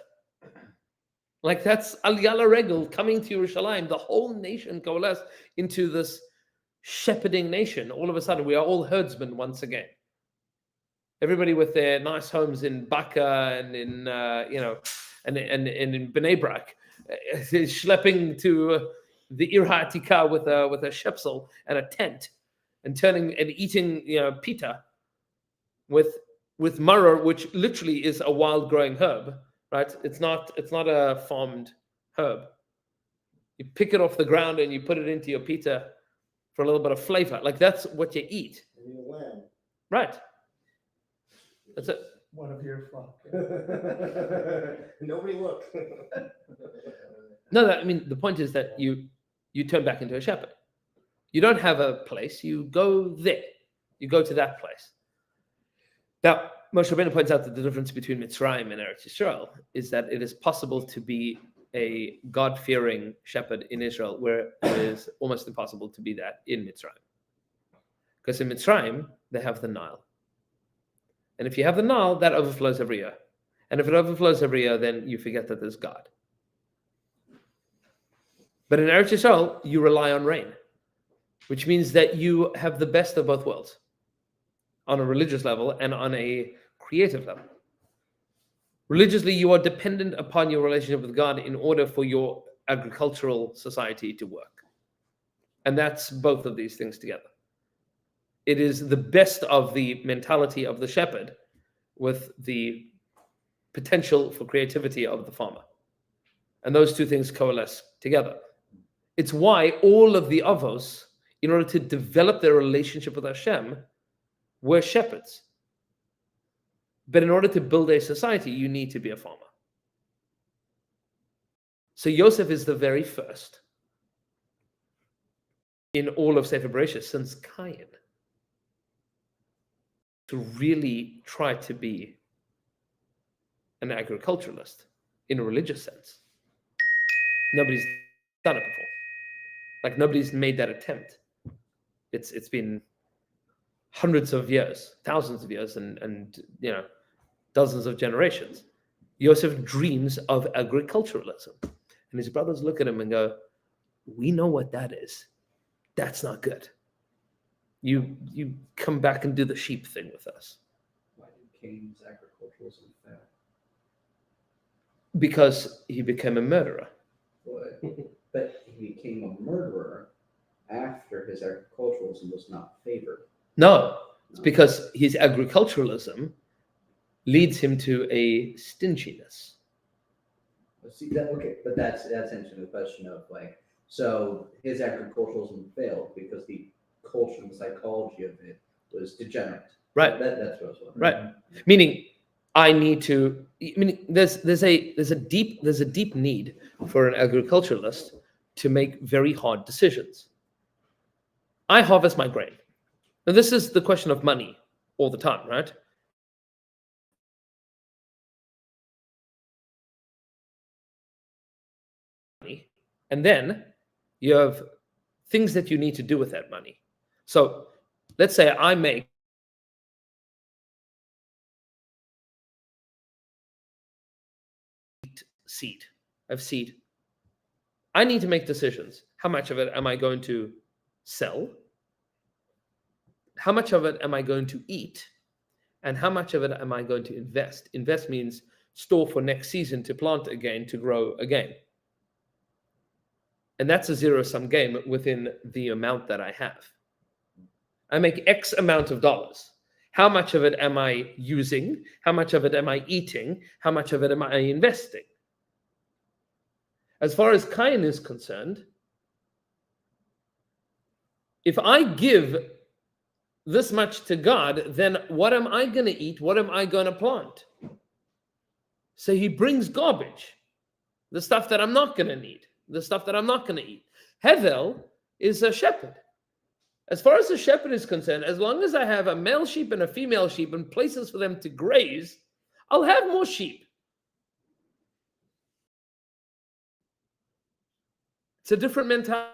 Like that's Aliyah Regel coming to Yerushalayim. The whole nation coalesced into this shepherding nation. All of a sudden, we are all herdsmen once again. Everybody with their nice homes in Baka and in and in Bnei Brak, schlepping to the Ir HaAtikah with a shepsel and a tent, and turning and eating pita with maror, which literally is a wild growing herb. Right? It's not a farmed herb. You pick it off the ground and you put it into your pita for a little bit of flavor. Like that's what you eat. And you lamb. Right. That's it. One of your flock. Nobody look. No, I mean the point is that you turn back into a shepherd. You don't have a place. You go there. You go to that place. Now, Moshe Rabbeinu points out that the difference between Mitzrayim and Eretz Yisrael is that it is possible to be a God-fearing shepherd in Israel, where it is almost impossible to be that in Mitzrayim. Because in Mitzrayim, they have the Nile. And if you have the Nile, that overflows every year. And if it overflows every year, then you forget that there's God. But in Eretz Yisrael, you rely on rain, which means that you have the best of both worlds on a religious level and on a creative level. Religiously, you are dependent upon your relationship with God in order for your agricultural society to work. And that's both of these things together. It is the best of the mentality of the shepherd with the potential for creativity of the farmer. And those two things coalesce together. It's why all of the Avos, in order to develop their relationship with Hashem, were shepherds. But in order to build a society, you need to be a farmer. So Yosef is the very first in all of Sefer Bereshit since Cain to really try to be an agriculturalist in a religious sense. Nobody's done it before. Like nobody's made that attempt. It's been hundreds of years, thousands of years, and dozens of generations. Yosef dreams of agriculturalism. And his brothers look at him and go, we know what that is. That's not good. You come back and do the sheep thing with us. Why did Cain's agriculturalism fail? Because he became a murderer. But he became a murderer after his agriculturalism was not favored. No, it's because his agriculturalism leads him to a stinginess. See that? Okay, but that's answering the question of so his agriculturalism failed because the culture and the psychology of it was degenerate. Right. That's what I was wondering. Right. Meaning, there's a deep need for an agriculturalist to make very hard decisions. I harvest my grain. Now, this is the question of money all the time, right? And then you have things that you need to do with that money. So let's say I make seed. I have seed. I need to make decisions. How much of it am I going to sell? How much of it am I going to eat? And how much of it am I going to invest? Invest means store for next season to plant again, to grow again. And that's a zero-sum game within the amount that I have. I make X amount of dollars. How much of it am I using? How much of it am I eating? How much of it am I investing? As far as Cain is concerned, if I give this much to God, then what am I going to eat? What am I going to plant? So he brings garbage, the stuff that I'm not going to need, the stuff that I'm not going to eat. Hevel is a shepherd. As far as the shepherd is concerned, as long as I have a male sheep and a female sheep and places for them to graze, I'll have more sheep. It's a different mentality.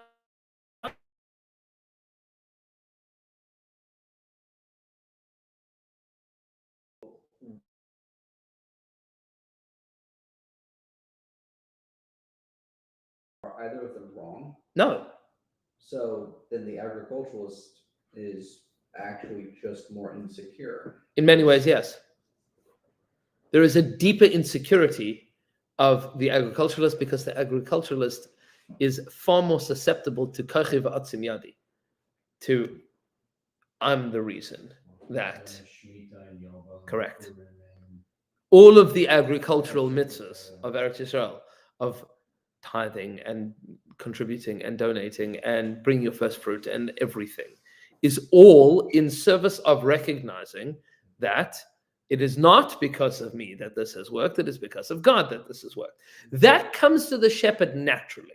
Are either of them wrong? No. So then the agriculturalist is actually just more insecure. In many ways, yes. There is a deeper insecurity of the agriculturalist because the agriculturalist is far more susceptible to kachiv atzim yadi, to I'm the reason that. Correct. All of the agricultural mitzvahs of Eretz Yisrael, of tithing and contributing and donating and bring your first fruit and everything, is all in service of recognizing that it is not because of me that this has worked, it is because of God that this has worked. That comes to the shepherd naturally.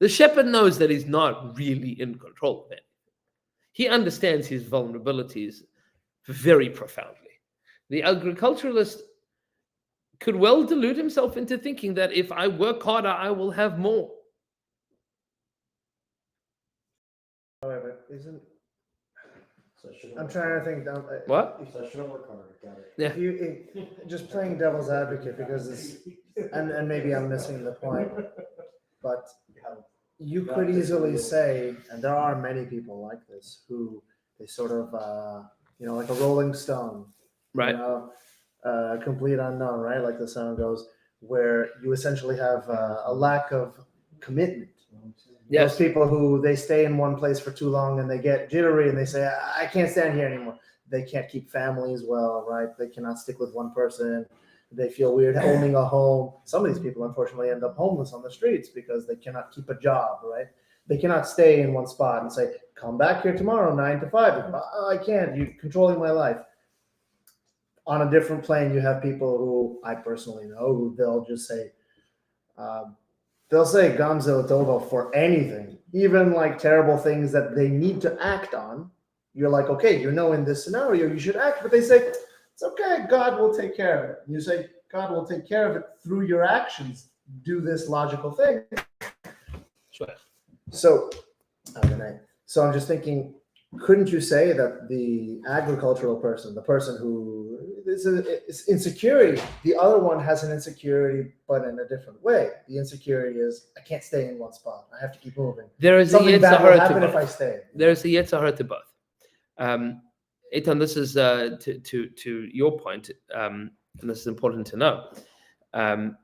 The shepherd knows that he's not really in control of it. He understands his vulnerabilities very profoundly. The agriculturalist could well delude himself into thinking that if I work harder, I will have more. However, isn't So I shouldn't I'm work trying to hard. think. What? So I shouldn't work hard. Got it. Yeah. Just playing devil's advocate because it's and maybe I'm missing the point, but you could easily say, and there are many people like this who they sort of like a Rolling Stone, Right. Complete unknown, right? Like the song goes, where you essentially have a lack of commitment. Yes. Those people who they stay in one place for too long and they get jittery and they say, I can't stand here anymore. They can't keep families well, right? They cannot stick with one person. They feel weird owning a home. Some of these people, unfortunately, end up homeless on the streets because they cannot keep a job, right? They cannot stay in one spot and say, come back here tomorrow, 9 to 5. I can't. You're controlling my life. On a different plane, you have people who I personally know who they'll just say, they'll say Gamzo Tovo for anything, even like terrible things that they need to act on. You're like, okay, you know, in this scenario, you should act, but they say, it's okay, God will take care of it. You say, God will take care of it through your actions. Do this logical thing. Sure. So I'm just thinking, couldn't you say that the agricultural person, the person who is insecurity, the other one has an insecurity, but in a different way. The insecurity is, I can't stay in one spot. I have to keep moving. There is Something a bad will happen Yetzirah if I stay. There is a Yetzirah to both. Eitan, this is to your point, and this is important to know. Hashem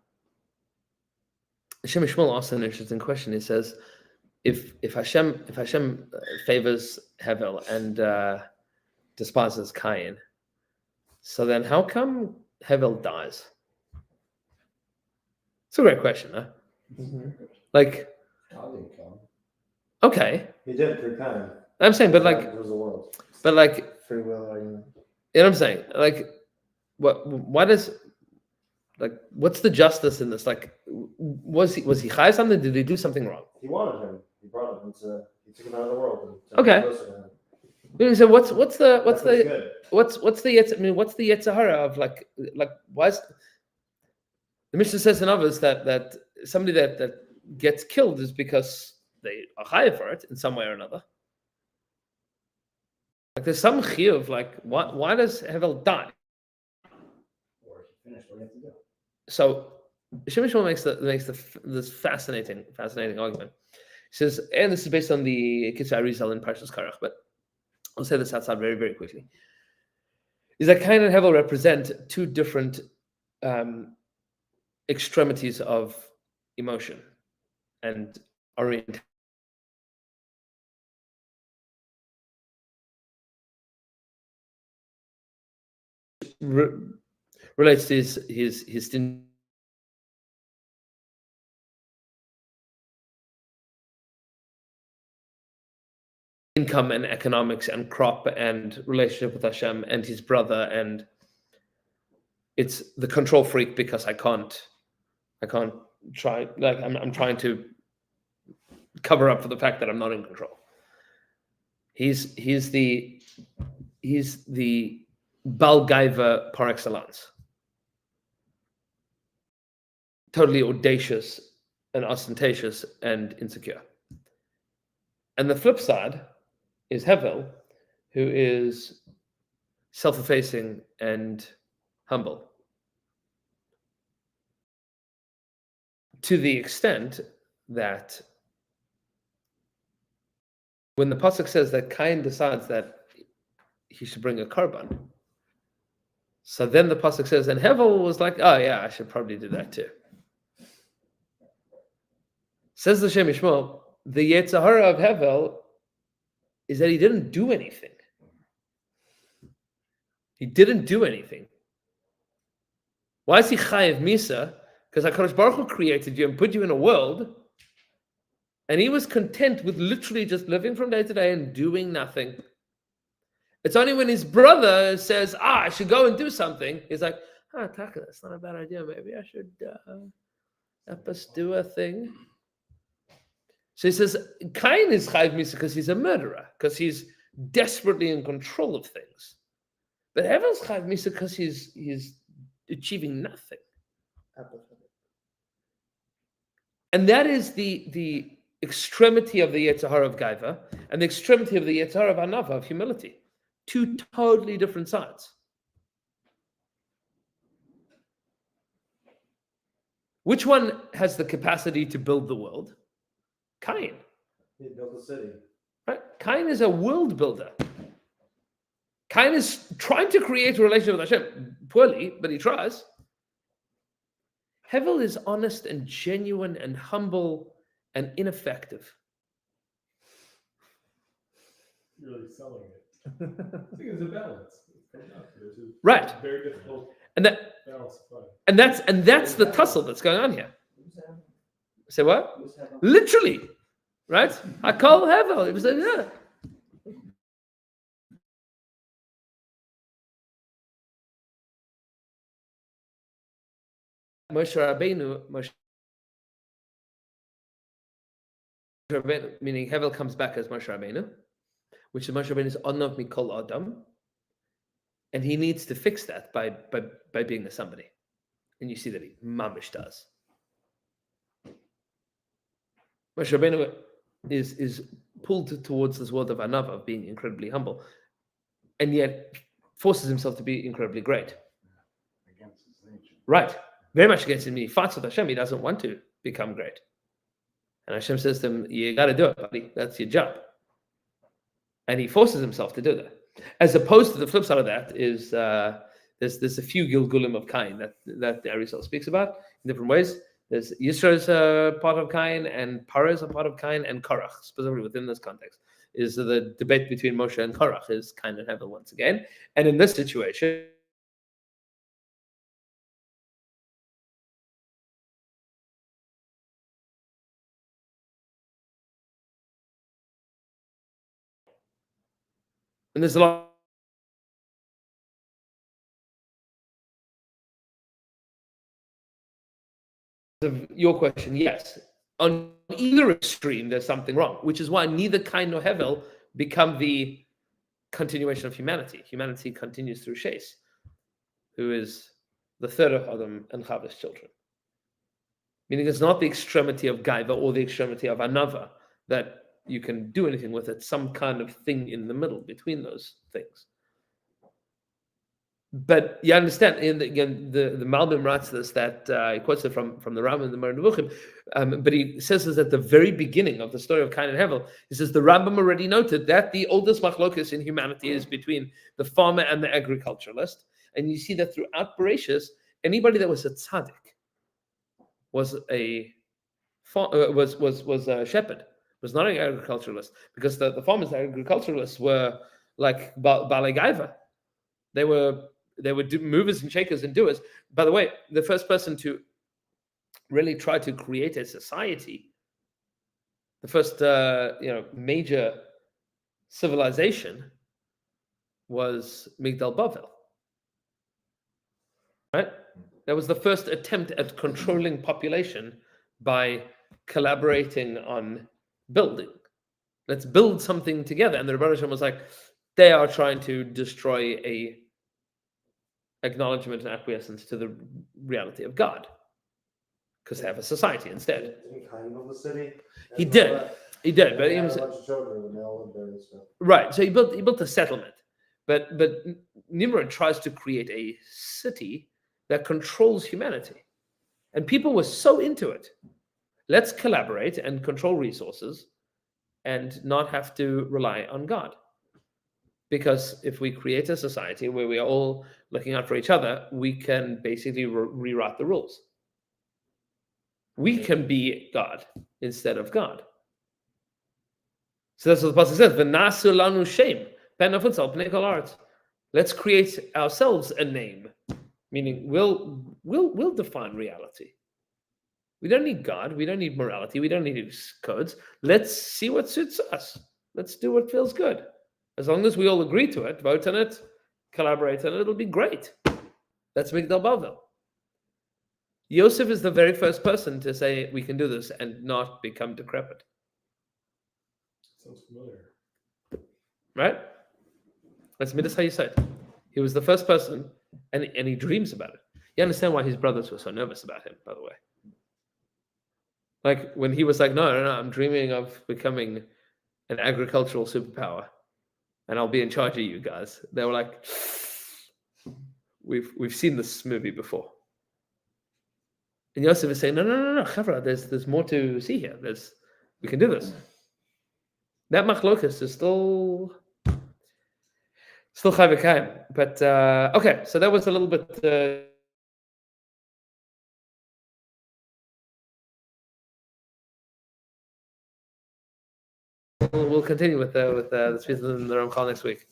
Shmuel asked an interesting question. He says, if Hashem favors Hevel and despises Cain, so then how come Hevel dies? It's a great question, huh? Mm-hmm. Like, God didn't come. okay, He did through time. I'm saying, but like, There was a world. but like, Free will argument. you know what I'm saying? Like, why does, like, what's the justice in this? Like, was he high something? Did he do something wrong? He wanted him. He brought him into. He took him out of the world. And took Okay. him closer to him. So what's the That was good. what's the Yetz, I mean, what's the Yetzirah of like why is the Mishnah says in others that somebody that gets killed is because they are high for it in some way or another. Like there's some chiyuv, like why does Hevel die? Or if you finish, what do you have to do? So Shimon makes this fascinating argument. He says, and this is based on the Kitzur Arizal in Parshas Karach, but I'll say this outside very, very quickly. Is that Cain and Hevel represent two different extremities of emotion and orientation. Relates to his income and economics and crop and relationship with Hashem and his brother, and it's the control freak because I can't try, like I'm trying to cover up for the fact that I'm not in control. He's the Bal Gaiva par excellence. Totally audacious and ostentatious and insecure. And the flip side is Hevel, who is self-effacing and humble. To the extent that when the pasuk says that Cain decides that he should bring a korban, so then the pasuk says, and Hevel was like, oh yeah, I should probably do that too. Says the Shem Yishmael, the Yetzirah of Hevel is that he didn't do anything. He didn't do anything. Why is he chayiv misa? Because HaKadosh Baruch Hu created you and put you in a world, and he was content with literally just living from day to day and doing nothing. It's only when his brother says, I should go and do something, he's like, Taka, that's not a bad idea. Maybe I should help us do a thing. So he says, Cain is chayiv misa because he's a murderer, because he's desperately in control of things. But Hevel's chayiv misa because he's achieving nothing. And that is the extremity of the Yetzirah of Gaiva and the extremity of the Yetzirah of Anava, of humility. Two totally different sides. Which one has the capacity to build the world? Cain. He built the city. Right? Cain is a world builder. Cain is trying to create a relationship with Hashem. Poorly, but he tries. Hevel is honest and genuine and humble and ineffective. really selling it. I think it's a balance. It comes out to this. It's Right. Very difficult And that balance to find. and that's the tussle that's going on here. Say what? Who's having- Literally, right? Hakol hevel. It was yeah. Moshe Rabbeinu, meaning Hevel comes back as Moshe Rabbeinu, which is Moshe Rabbeinu's Onav Mikol Adam, and he needs to fix that by being a somebody, and you see that he mamish does. Moshe Rabbeinu is pulled towards this world of Anav, of being incredibly humble, and yet forces himself to be incredibly great. Against his nature. Right, very much against him. He fights with Hashem. He doesn't want to become great. And Hashem says to him, you got to do it, buddy. That's your job. And he forces himself to do that. As opposed to the flip side of that is there's a few Gilgulim of Cain that the Arizal speaks about in different ways. There's Yisro's part of Cain, and Parah is a part of Cain, and Korach, specifically within this context, is the debate between Moshe and Korach is Cain and Hevel once again. And in this situation, and there's a lot of your question, yes. On either extreme, there's something wrong, which is why neither Cain nor Hevel become the continuation of humanity. Humanity continues through Shes, who is the third of Adam and Chava's children. Meaning it's not the extremity of Gaiva or the extremity of Anava that you can do anything with. It's some kind of thing in the middle between those things. But you understand, again, the Malbim writes this, that he quotes it from the Rambam in the Moreh Nevuchim, but he says this at the very beginning of the story of Cain and Hevel. He says the Rambam already noted that the oldest machlokus in humanity is between the farmer and the agriculturalist, and you see that throughout Bereshis, anybody that was a tzaddik was a shepherd, was not an agriculturalist, because the farmers, the agriculturalists, were like Balei Gaiva. They were movers and shakers and doers. By the way, the first person to really try to create a society, the first major civilization, was Migdal Bavel. Right? That was the first attempt at controlling population by collaborating on building. Let's build something together. And the Rebbe Hashem was like, they are trying to destroy a acknowledgement and acquiescence to the reality of God, because they have a society instead. Didn't Cain build the city? He did, but he He was had a bunch of children, and they all lived there and stuff. right. So he built a settlement, but Nimrod tries to create a city that controls humanity, and people were so into it. Let's collaborate and control resources, and not have to rely on God. Because if we create a society where we are all looking out for each other, we can basically rewrite the rules. We can be God instead of God. So that's what the passage says. V'nasu lanu shem, pen afutzal pnei kol haaretz. Let's create ourselves a name, meaning we'll define reality. We don't need God. We don't need morality. We don't need codes. Let's see what suits us. Let's do what feels good. As long as we all agree to it, vote on it, collaborate on it, it'll be great. That's Migdal Bavel. Yosef is the very first person to say we can do this and not become decrepit. Sounds familiar. Right? That's Midas HaYesod. He was the first person, and he dreams about it. You understand why his brothers were so nervous about him, by the way. Like when he was like, no, I'm dreaming of becoming an agricultural superpower, and I'll be in charge of you guys. They were like, we've seen this movie before. And Yosef is saying, no, Chavra, there's more to see here. We can do this. That machlokas is still Chai V'Kaim. But okay, so that was a little bit. we'll continue with the speech in the Ram call next week.